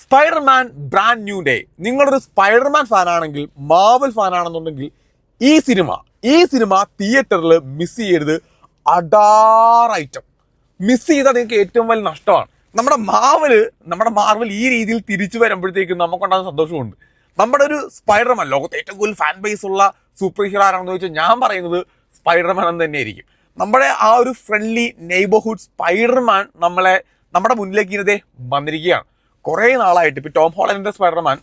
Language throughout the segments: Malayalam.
Spiderman brand new day. നിങ്ങളൊരു സ്പൈഡർമാൻ ഫാനാണെങ്കിൽ, മാർവൽ ഫാനാണെന്നുണ്ടെങ്കിൽ ഈ സിനിമ തിയേറ്ററിൽ മിസ് ചെയ്യരുത്. അഡാർ ഐറ്റം മിസ് ചെയ്താൽ നിങ്ങൾക്ക് ഏറ്റവും വലിയ നഷ്ടമാണ്. നമ്മുടെ മാർവൽ ഈ രീതിയിൽ തിരിച്ചു വരുമ്പോഴത്തേക്കും നമുക്കുണ്ടാകുന്ന സന്തോഷമുണ്ട്. നമ്മുടെ ഒരു സ്പൈഡർമാൻ, ലോകത്തെ ഏറ്റവും കൂടുതൽ ഫാൻ ബേസ് ഉള്ള സൂപ്പർ ഹീറോ ആരാണെന്ന് ചോദിച്ചാൽ ഞാൻ പറയുന്നത് സ്പൈഡർമാൻ എന്ന് തന്നെയായിരിക്കും. നമ്മുടെ ആ ഒരു ഫ്രണ്ട്ലി നെയ്ബർഹുഡ് സ്പൈഡർമാൻ നമ്മുടെ മുന്നിലേക്ക് ഇന്നതേ വന്നിരിക്കുകയാണ്. കുറേ നാളായിട്ട് ഇപ്പോൾ ടോം ഹോളണ്ടിന്റെ സ്പൈഡർമാൻ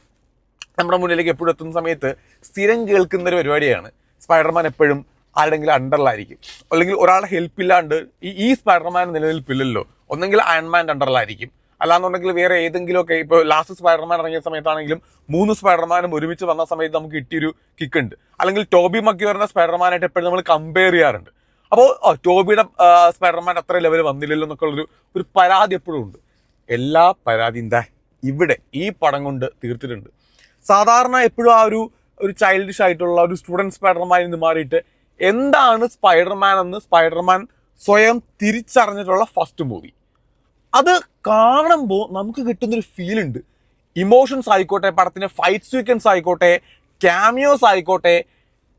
നമ്മുടെ മുന്നിലേക്ക് എപ്പോഴും എത്തുന്ന സമയത്ത് സ്ഥിരം കേൾക്കുന്ന ഒരു പരിപാടിയാണ്, സ്പൈഡർമാൻ എപ്പോഴും ആരുടെങ്കിലും അണ്ടറിലായിരിക്കും, അല്ലെങ്കിൽ ഒരാളുടെ ഹെൽപ്പ് ഇല്ലാണ്ട് ഈ സ്പൈഡർമാൻ നിലനിൽപ്പില്ലല്ലോ. ഒന്നെങ്കിൽ അയൺമാൻ്റെ അണ്ടറിലായിരിക്കും, അല്ലാന്നുണ്ടെങ്കിൽ വേറെ ഏതെങ്കിലുമൊക്കെ. ഇപ്പോൾ ലാസ്റ്റ് സ്പൈഡർമാൻ ഇറങ്ങിയ സമയത്താണെങ്കിലും 3 സ്പൈഡർമാനും ഒരുമിച്ച് വന്ന സമയത്ത് നമുക്ക് കിട്ടിയൊരു കിക്ക് ഉണ്ട്. അല്ലെങ്കിൽ ടോബി മഗ്വയറിന്റെ സ്പൈഡർമാനായിട്ട് എപ്പോഴും നമ്മൾ കമ്പയർ ചെയ്യാറുണ്ട്. അപ്പോൾ ടോബിയുടെ സ്പൈഡർമാൻ അത്ര ലെവൽ വന്നില്ലല്ലോ എന്നൊക്കെ ഒരു പരാതി എപ്പോഴും ഉണ്ട്. എല്ലാ പരാതിയും ഇവിടെ ഈ പടം കൊണ്ട് തീർത്തിട്ടുണ്ട്. സാധാരണ എപ്പോഴും ആ ഒരു ചൈൽഡിഷ് ആയിട്ടുള്ള ഒരു സ്റ്റുഡൻറ് സ്പൈഡർമാനിൽ നിന്ന് മാറിയിട്ട് എന്താണ് സ്പൈഡർമാൻ എന്ന് സ്പൈഡർമാൻ സ്വയം തിരിച്ചറിഞ്ഞിട്ടുള്ള ഫസ്റ്റ് മൂവി. അത് കാണുമ്പോൾ നമുക്ക് കിട്ടുന്നൊരു ഫീലുണ്ട്. ഇമോഷൻസ് ആയിക്കോട്ടെ, പടത്തിൻ്റെ ഫൈറ്റ് സീക്വൻസ് ആയിക്കോട്ടെ, ക്യാമിയോസ് ആയിക്കോട്ടെ,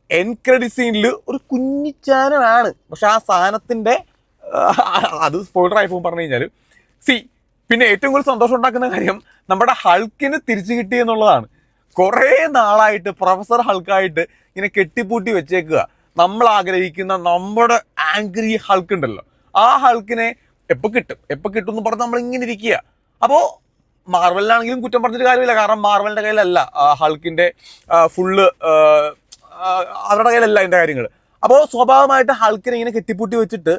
എൻഡ് ക്രെഡിറ്റ് സീനിൽ ഒരു കുഞ്ഞിച്ചാനാണ്. പക്ഷെ ആ സാധനത്തിൻ്റെ അത് സ്പോയിലർ ആയി പോകും പറഞ്ഞു കഴിഞ്ഞാൽ. പിന്നെ ഏറ്റവും കൂടുതൽ സന്തോഷം ഉണ്ടാക്കുന്ന കാര്യം നമ്മുടെ ഹൾക്കിന് തിരിച്ചു കിട്ടി എന്നുള്ളതാണ്. കുറേ നാളായിട്ട് പ്രൊഫസർ ഹൾക്കായിട്ട് ഇങ്ങനെ കെട്ടിപ്പൂട്ടി വെച്ചേക്കുക. നമ്മൾ ആഗ്രഹിക്കുന്ന നമ്മുടെ ആംഗ്രി ഹൾക്ക് ഉണ്ടല്ലോ, ആ ഹൾക്കിനെ എപ്പോൾ കിട്ടും എന്ന് പറഞ്ഞ് നമ്മളിങ്ങനെ ഇരിക്കുക. അപ്പോൾ മാർവലിനാണെങ്കിലും കുറ്റം പറഞ്ഞിട്ട് കാര്യമില്ല, കാരണം മാർവലിൻ്റെ കയ്യിലല്ല ഹൾക്കിൻ്റെ ഫുള്ള്, അവരുടെ കയ്യിലല്ല അതിൻ്റെ കാര്യങ്ങൾ. അപ്പോൾ സ്വാഭാവികമായിട്ട് ഹൾക്കിനെ ഇങ്ങനെ കെട്ടിപ്പൂട്ടി വെച്ചിട്ട്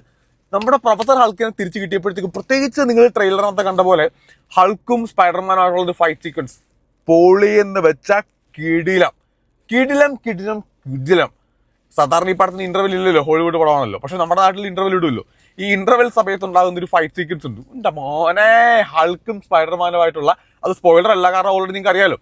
നമ്മുടെ പ്രൊഫസർ ഹൾക്കിനെ തിരിച്ചു കിട്ടിയപ്പോഴത്തേക്കും, പ്രത്യേകിച്ച് നിങ്ങൾ ട്രെയിലറിനകത്ത് കണ്ട പോലെ ഹൾക്കും സ്പൈഡർമാനായിട്ടുള്ളൊരു ഫൈറ്റ് സീക്വൻസ് പൊളിയെന്ന് വെച്ചാൽ കിടിലം. സാധാരണ ഈ പടത്തിന് ഇന്റർവെൽ ഇല്ലല്ലോ, ഹോളിവുഡ് പടമാണല്ലോ. പക്ഷെ നമ്മുടെ നാട്ടിൽ ഇന്റർവെൽ ഇടുമല്ലോ. ഈ ഇന്റർവെൽ സമയത്ത് ഉണ്ടാകുന്ന ഒരു ഫൈറ്റ് സീക്വൻസ് ഉണ്ട്, എൻ്റെ മോനെ, ഹൾക്കും സ്പൈഡർമാനുമായിട്ടുള്ള. അത് സ്പോയിലർ അല്ല, കാരണം ഓൾറെഡി നിങ്ങൾക്ക് അറിയാലോ,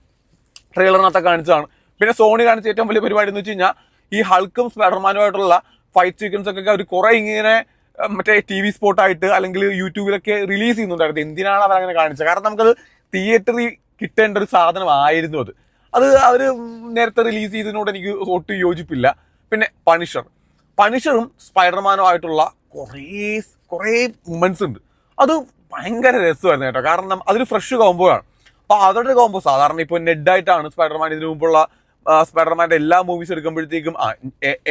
ട്രെയിലറിനകത്ത് കാണിച്ചതാണ്. പിന്നെ സോണി കാണിച്ച ഏറ്റവും വലിയ പരിപാടി എന്ന് വെച്ച് കഴിഞ്ഞാൽ ഈ ഹൾക്കും സ്പൈഡർമാനുമായിട്ടുള്ള ഫൈറ്റ് സീക്വൻസ് ഒക്കെ അവർ കുറെ ഇങ്ങനെ മറ്റേ TV സ്പോട്ടായിട്ട് അല്ലെങ്കിൽ യൂട്യൂബിലൊക്കെ റിലീസ് ചെയ്യുന്നുണ്ടായിരുന്നു. എന്തിനാണ് അവരങ്ങനെ കാണിച്ചത്? കാരണം നമുക്കത് തിയേറ്ററിൽ കിട്ടേണ്ട ഒരു സാധനമായിരുന്നു. അത് അവർ നേരത്തെ റിലീസ് ചെയ്തതിനോട് എനിക്ക് ഒട്ടും യോജിപ്പില്ല. പിന്നെ പണിഷറും സ്പൈഡർമാനുമായിട്ടുള്ള കുറേ മൊമെന്റ്സ് ഉണ്ട്. അത് ഭയങ്കര രസമായിരുന്നു കേട്ടോ, കാരണം അതൊരു ഫ്രഷ് കോംബോ ആണ്. അപ്പോൾ അവരുടെ കോംബോ സാധാരണ ഇപ്പോൾ നെഡായിട്ടാണ് സ്പൈഡർമാൻ ഇതിനു മുമ്പുള്ള സ്പൈഡർമാൻ്റെ എല്ലാ മൂവീസ് എടുക്കുമ്പോഴത്തേക്കും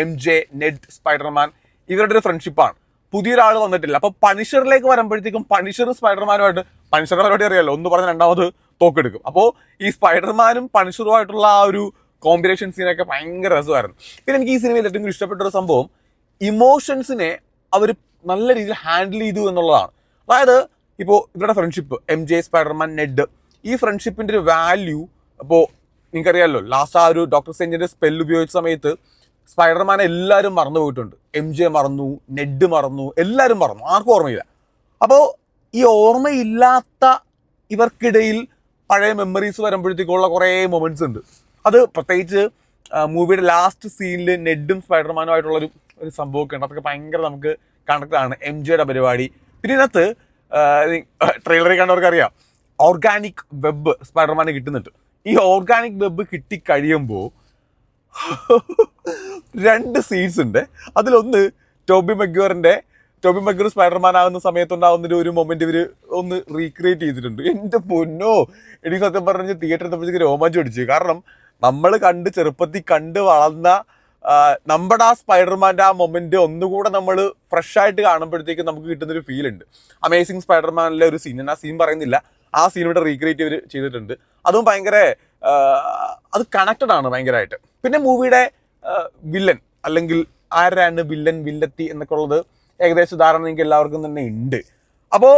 MJ, നെഡ്, സ്പൈഡർമാൻ ഇവരുടെ ഒരു ഫ്രണ്ട്ഷിപ്പാണ്. പുതിയൊരാൾ വന്നിട്ടില്ല. അപ്പോൾ പണിഷറിലേക്ക് വരുമ്പോഴത്തേക്കും പണിഷറും സ്പൈഡർമാനുമായിട്ട്, പണിഷറുടെ പരിപാടി അറിയാലോ, ഒന്ന് പറഞ്ഞ് രണ്ടാമത് തോക്കെടുക്കും. അപ്പോൾ ഈ സ്പൈഡർമാനും പണിഷറുമായിട്ടുള്ള ആ ഒരു കോമ്പിനേഷൻ സീനൊക്കെ ഭയങ്കര രസമായിരുന്നു. പിന്നെ എനിക്ക് ഈ സിനിമയിൽ ഏറ്റവും ഇഷ്ടപ്പെട്ടൊരു സംഭവം, ഇമോഷൻസിനെ അവർ നല്ല രീതിയിൽ ഹാൻഡിൽ ചെയ്തു എന്നുള്ളതാണ്. അതായത് ഇപ്പോൾ ഇവരുടെ ഫ്രണ്ട്ഷിപ്പ്, MJ, സ്പൈഡർമാൻ, നെഡ്, ഈ ഫ്രണ്ട്ഷിപ്പിൻ്റെ ഒരു വാല്യൂ അപ്പോൾ നിങ്ങൾക്കറിയാമല്ലോ. ലാസ്റ്റ് ആ ഒരു ഡോക്ടർ സ്ട്രേഞ്ചിന്റെ സ്പെൽ ഉപയോഗിച്ച സമയത്ത് സ്പൈഡർമാനെ എല്ലാവരും മറന്നു പോയിട്ടുണ്ട്. MJ മറന്നു, നെഡ് മറന്നു, എല്ലാവരും മറന്നു, ആർക്കും ഓർമ്മയില്ല. അപ്പോൾ ഈ ഓർമ്മയില്ലാത്ത ഇവർക്കിടയിൽ പഴയ മെമ്മറീസ് വരുമ്പോഴത്തേക്കുള്ള കുറേ മൊമെന്റ്സ് ഉണ്ട്. അത് പ്രത്യേകിച്ച് മൂവിയുടെ ലാസ്റ്റ് സീനിൽ നെഡും സ്പൈഡർമാനുമായിട്ടുള്ളൊരു സംഭവമൊക്കെ ഉണ്ട്. അതൊക്കെ ഭയങ്കര നമുക്ക് കണക്റ്റാണ്. MJയുടെ പരിപാടി. പിന്നെ ഇതിനകത്ത് ട്രെയിലറിൽ കണ്ടവർക്ക് അറിയാം, ഓർഗാനിക് വെബ് സ്പൈഡർമാന് കിട്ടുന്നുണ്ട്. ഈ ഓർഗാനിക് വെബ് കിട്ടിക്കഴിയുമ്പോൾ 2 സീൻസ് ഉണ്ട്. അതിലൊന്ന് ടോബി മഗ്വയർ സ്പൈഡർമാൻ ആകുന്ന സമയത്തുണ്ടാകുന്ന ഒരു മൊമെന്റ് ഇവർ ഒന്ന് റീക്രിയേറ്റ് ചെയ്തിട്ടുണ്ട്. എൻ്റെ പൊന്നോ, എനിക്ക് സത്യം പറഞ്ഞ തിയേറ്ററിൽ എത്തുമ്പോഴത്തേക്ക് രോമാഞ്ചം അടിച്ചു. കാരണം നമ്മൾ ചെറുപ്പത്തിൽ കണ്ട് വളർന്ന നമ്മുടെ ആ സ്പൈഡർമാൻ്റെ ആ മൊമെന്റ് ഒന്നുകൂടെ നമ്മൾ ഫ്രഷ് ആയിട്ട് കാണുമ്പോഴത്തേക്കും നമുക്ക് കിട്ടുന്നൊരു ഫീൽ ഉണ്ട്. അമേസിങ് സ്പൈഡർമാനിലെ ഒരു സീൻ, ഞാൻ ആ സീൻ പറയുന്നില്ല, ആ സീൻ ഇവിടെ റീക്രിയേറ്റ് ഇവർ ചെയ്തിട്ടുണ്ട്. അതും ഭയങ്കര അത് കണക്റ്റഡ് ആണ് ഭയങ്കരമായിട്ട്. പിന്നെ മൂവിയുടെ വില്ലൻ, അല്ലെങ്കിൽ ആരാണ് വില്ലത്തി എന്നൊക്കെ ഉള്ളത് ഏകദേശം ധാരണ നിങ്ങൾക്ക് എല്ലാവർക്കും തന്നെ ഉണ്ട്. അപ്പോൾ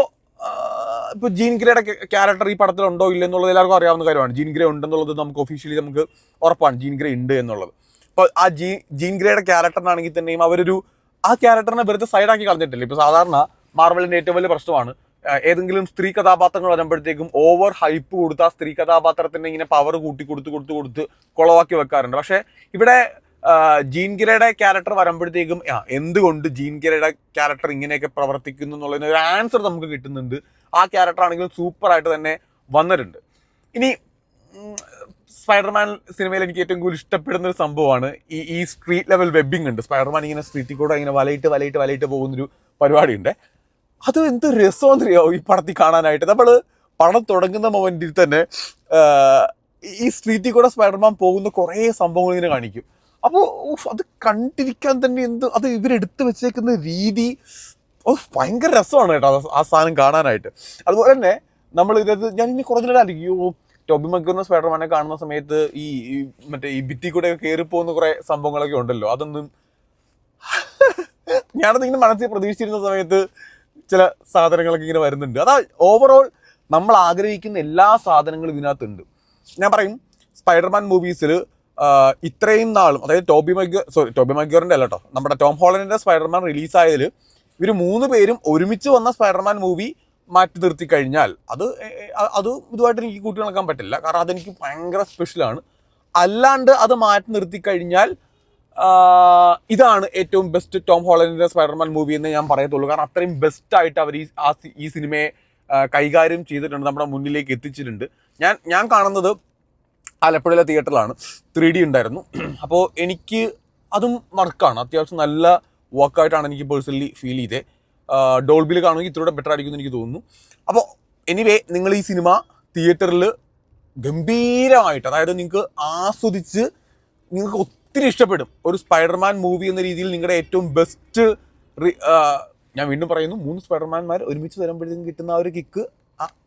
ഇപ്പോൾ ജീൻ ഗ്രേയുടെ ക്യാരക്ടർ ഈ പടത്തിൽ ഉണ്ടോ ഇല്ല എന്നുള്ളത് എല്ലാവർക്കും അറിയാവുന്ന കാര്യമാണ്. ജീൻ ഗ്രേ ഉണ്ടെന്നുള്ളത് നമുക്ക് ഒഫീഷ്യലി നമുക്ക് ഉറപ്പാണ്, ജീൻ ഗ്രേ ഉണ്ട് എന്നുള്ളത്. അപ്പോൾ ആ ജീൻ ഗ്രേയുടെ ക്യാരക്ടറിനാണെങ്കിൽ തന്നെയും അവരൊരു ആ ക്യാരക്ടറിനെ വെറുതെ സൈഡാക്കി കളഞ്ഞിട്ടില്ല. ഇപ്പോൾ സാധാരണ മാർവലിൻ്റെ ഏറ്റവും വലിയ പ്രശ്നമാണ് ഏതെങ്കിലും സ്ത്രീ കഥാപാത്രങ്ങൾ വരുമ്പോഴത്തേക്കും ഓവർ ഹൈപ്പ് കൊടുത്ത് ആ സ്ത്രീ കഥാപാത്രത്തിന് ഇങ്ങനെ പവർ കൊടുത്ത് കുളവാക്കി വെക്കാറുണ്ട്. പക്ഷേ ഇവിടെ ജീൻ ഗ്രേയുടെ ക്യാരക്ടർ വരുമ്പോഴത്തേക്കും എന്തുകൊണ്ട് ജീൻ ഗ്രേയുടെ ക്യാരക്ടർ ഇങ്ങനെയൊക്കെ പ്രവർത്തിക്കുന്നു എന്നുള്ളതിന് ഒരു ആൻസർ നമുക്ക് കിട്ടുന്നുണ്ട്. ആ ക്യാരക്ടർ ആണെങ്കിലും സൂപ്പറായിട്ട് തന്നെ വന്നിട്ടുണ്ട്. ഇനി സ്പൈഡർമാൻ സിനിമയിൽ എനിക്ക് ഏറ്റവും കൂടുതൽ ഇഷ്ടപ്പെടുന്ന ഒരു സംഭവമാണ് ഈ സ്ട്രീറ്റ് ലെവൽ വെബിങ് ഉണ്ട്. സ്പൈഡർമാൻ ഇങ്ങനെ സ്ട്രീറ്റിൽ കൂടെ ഇങ്ങനെ വലയിട്ട് പോകുന്നൊരു പരിപാടിയുണ്ട്. അത് എന്ത് രസമെന്നറിയോ ഈ പടത്തിൽ കാണാനായിട്ട്. നമ്മൾ പടം തുടങ്ങുന്ന മൊമെന്റിൽ തന്നെ ഈ സ്ട്രീറ്റിൽ കൂടെ സ്പൈഡർമാൻ പോകുന്ന കുറേ സംഭവങ്ങൾ ഇങ്ങനെ കാണിക്കും. അപ്പോൾ അത് കണ്ടിരിക്കാൻ തന്നെ അത് ഇവരെടുത്ത് വെച്ചേക്കുന്ന രീതി ഭയങ്കര രസമാണ് കേട്ടോ ആ സാധനം കാണാനായിട്ട്. അതുപോലെ തന്നെ നമ്മൾ ഞാൻ ഇനി കുറഞ്ഞ ടോബി മഗ്വയറിന്റെ സ്പൈഡർമാനെ കാണുന്ന സമയത്ത് ഈ മറ്റേ ഈ ഭിത്തി കൂടെ കയറി പോകുന്ന കുറെ സംഭവങ്ങളൊക്കെ ഉണ്ടല്ലോ, അതൊന്നും ഞാനതിങ്ങനെ മനസ്സിൽ പ്രതീക്ഷിച്ചിരുന്ന സമയത്ത് ചില സാധനങ്ങളൊക്കെ ഇങ്ങനെ വരുന്നുണ്ട്. അതാ ഓവറോൾ നമ്മൾ ആഗ്രഹിക്കുന്ന എല്ലാ സാധനങ്ങളും ഇതിനകത്തുണ്ട്. ഞാൻ പറയും സ്പൈഡർമാൻ മൂവീസിൽ ഇത്രയും നാളും, അതായത് ടോബി മഗ്വയറിന്റെ അല്ല കേട്ടോ, നമ്മുടെ ടോം ഹോളണ്ടിന്റെ സ്പൈഡർമാൻ റിലീസായതിൽ ഇവർ 3 പേരും ഒരുമിച്ച് വന്ന സ്പൈഡർമാൻ മൂവി മാറ്റി നിർത്തി കഴിഞ്ഞാൽ അത് ഇതുമായിട്ട് എനിക്ക് കൂട്ടി നടക്കാൻ പറ്റില്ല. കാരണം അതെനിക്ക് ഭയങ്കര സ്പെഷ്യലാണ്. അല്ലാണ്ട് അത് മാറ്റി നിർത്തി കഴിഞ്ഞാൽ ഇതാണ് ഏറ്റവും ബെസ്റ്റ് ടോം ഹോളണ്ടിന്റെ സ്പൈഡർമാൻ മൂവി എന്ന് ഞാൻ പറയത്തുള്ളൂ. കാരണം അത്രയും ബെസ്റ്റായിട്ട് അവർ ഈ സിനിമയെ കൈകാര്യം ചെയ്തിട്ടുണ്ട്, നമ്മുടെ മുന്നിലേക്ക് എത്തിച്ചിട്ടുണ്ട്. ഞാൻ കാണുന്നത് ആലപ്പുഴയിലെ തിയേറ്ററിലാണ്. 3D ഉണ്ടായിരുന്നു. അപ്പോൾ എനിക്ക് അതും വർക്കാണ്, അത്യാവശ്യം നല്ല വർക്കായിട്ടാണ് എനിക്ക് പേഴ്സണലി ഫീൽ ചെയ്തത്. ഡോൾബിയിൽ കാണുമെങ്കിൽ ഇത്രയൂടെ ബെറ്റർ ആയിരിക്കുമെന്ന് എനിക്ക് തോന്നുന്നു. അപ്പോൾ എനിവേ നിങ്ങൾ ഈ സിനിമ തിയേറ്ററിൽ ഗംഭീരമായിട്ട്, അതായത് നിങ്ങൾക്ക് ആസ്വദിച്ച് നിങ്ങൾക്ക് ഒത്തിരി ഇഷ്ടപ്പെടും. ഒരു സ്പൈഡർമാൻ മൂവി എന്ന രീതിയിൽ നിങ്ങളുടെ ഏറ്റവും ബെസ്റ്റ്, ഞാൻ വീണ്ടും പറയുന്നു, 3 സ്പൈഡർമാൻമാർ ഒരുമിച്ച് വരുമ്പോഴത്തേക്കും കിട്ടുന്ന ആ ഒരു കിക്ക്,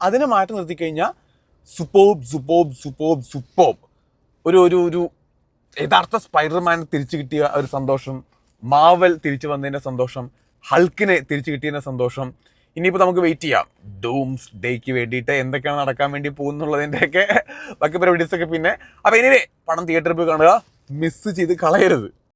അതിനെ മാറ്റി നിർത്തിക്കഴിഞ്ഞാൽ സൂപ്പർബ് ഒരു യഥാർത്ഥ സ്പൈഡർമാൻ തിരിച്ചു കിട്ടിയ ഒരു സന്തോഷം, മാവൽ തിരിച്ചു വന്നതിൻ്റെ സന്തോഷം, ഹൾക്കിനെ തിരിച്ചു കിട്ടിയതിൻ്റെ സന്തോഷം. ഇനിയിപ്പോൾ നമുക്ക് വെയിറ്റ് ചെയ്യാം ഡൂംസ് ഡേക്ക് വേണ്ടിയിട്ട് എന്തൊക്കെയാണ് നടക്കാൻ വേണ്ടി പോകുന്നുള്ളതിൻ്റെയൊക്കെ ബാക്കി പരിപാടീസൊക്കെ പിന്നെ. അപ്പോൾ എനിവേ പടം തിയേറ്ററിൽ പോയി കാണുക, മിസ് ചെയ്ത് കളയരുത്.